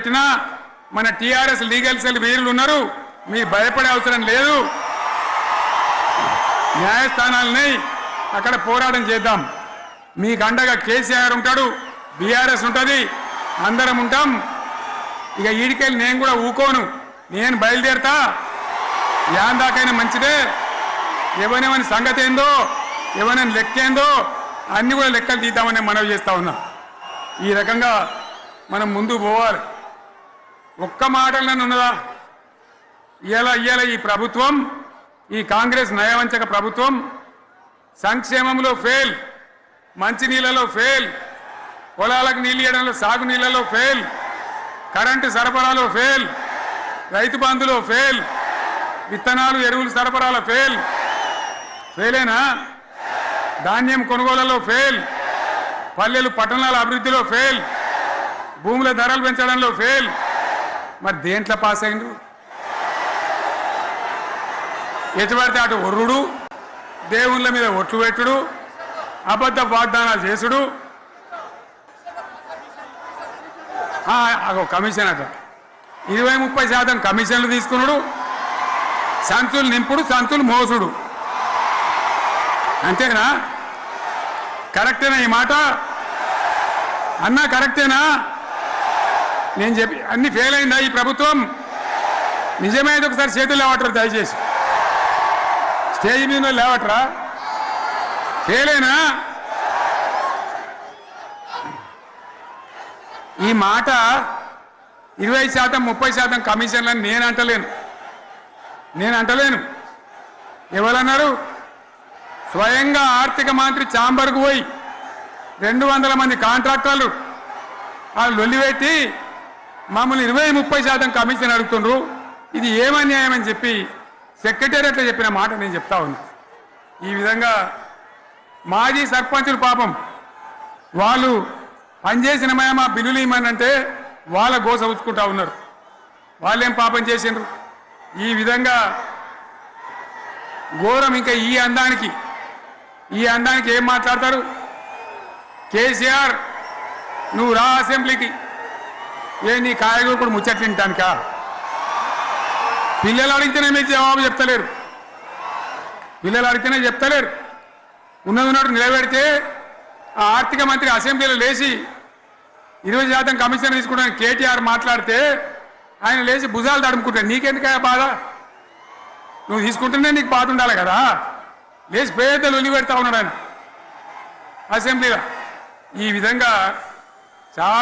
పెట్టినా మన TRS legal cell వీరులు ఉన్నారు, మీరు భయపడే అవసరం లేదు. న్యాయస్థానాలని అక్కడ పోరాటం చేద్దాం. మీకు అండగా కేసీఆర్ ఉంటాడు, బీఆర్ఎస్ ఉంటుంది, అందరం ఉంటాం. ఇక ఈడికెళ్ళి నేను కూడా ఊకోను, నేను బయలుదేరుతా. యాందాకైనా మంచిదే. ఎవరెవరి సంగతి ఏందో, ఎవరైనా లెక్క ఏందో అన్ని కూడా లెక్కలు తీద్దామని మనవి చేస్తా ఉన్నా. ఈ రకంగా మనం ముందు పోవాలి. ఒక్క మాటలను ఉన్నదా? ఇవాళ ఈ ప్రభుత్వం, ఈ కాంగ్రెస్ నయవంచక ప్రభుత్వం సంక్షేమంలో ఫెయిల్, మంచినీళ్ళలో ఫెయిల్, పొలాలకు నీళ్ళు ఇవ్వడంలో, సాగు నీళ్ళలో ఫెయిల్, కరెంటు సరఫరాలో ఫెయిల్, రైతు బంధులో ఫెయిల్, విత్తనాలు ఎరువులు సరఫరాలో ఫెయిలేనా? ధాన్యం కొనుగోలులో ఫెయిల్, పల్లెలు పట్టణాల అభివృద్ధిలో ఫెయిల్, భూముల ధరలు పెంచడంలో ఫెయిల్. మరి దేంట్లో పాస్ అయిండు? ఎటుపడితే అటు ఒర్రుడు, దేవుళ్ళ మీద ఒట్లు పెట్టుడు, అబద్ధ వాగ్దానాలు చేసుడు, కమిషన్ అట 20-30% కమిషన్లు తీసుకున్నాడు, సంచులు నింపుడు, సంచులు మోసుడు. అంతేనా? కరెక్టేనా ఈ మాట అన్నా? కరెక్టేనా? నేను చెప్పి అన్ని ఫెయిల్ అయిందా ఈ ప్రభుత్వం? నిజమైతే ఒకసారి చేతులు లేవటరు దయచేసి. స్టేజ్ మీద లేవటరా? ఫెయిలేనా? ఈ మాట 20%-30% కమిషన్లని నేను అంటలేను. ఎవరన్నారు? స్వయంగా ఆర్థిక మంత్రి ఛాంబర్కు పోయి 200 మంది కాంట్రాక్టర్లు వాళ్ళు లొల్లిపెట్టి మమ్మల్ని 20-30% కమిషన్ అడుగుతుండ్రు, ఇది ఏమన్యాయమని చెప్పి సెక్రటేరియట్లో చెప్పిన మాట నేను చెప్తా ఉన్నా. ఈ విధంగా మాజీ సర్పంచులు పాపం వాళ్ళు పనిచేసిన మా బిల్లులు ఇమ్మనంటే వాళ్ళ గోస ఉంచుకుంటా ఉన్నారు. వాళ్ళేం పాపం చేసిండ్రు? ఈ విధంగా ఘోరం. ఇంకా ఈ అందానికి ఏం మాట్లాడతారు? కేసీఆర్ నువ్వు రా అసెంబ్లీకి, నీ కాయగూరకుడు ముచ్చట్లు తింటానికా? పిల్లలు అడిగితేనే మీకు జవాబు చెప్తలేరు. ఉన్నట్టు నిలబెడితే ఆ ఆర్థిక మంత్రి అసెంబ్లీలో లేచి 20% కమిషన్ తీసుకోవడానికి కేటీఆర్ మాట్లాడితే ఆయన లేచి భుజాలు తడుముకుంటాడు. నీకెందుకయ్యా బాధ? నువ్వు తీసుకుంటేనే నీకు బాధ ఉండాలి కదా. లేచి పేదలు ఉల్లి పెడతా ఉన్నాడు ఆయన అసెంబ్లీలో. ఈ విధంగా చాలా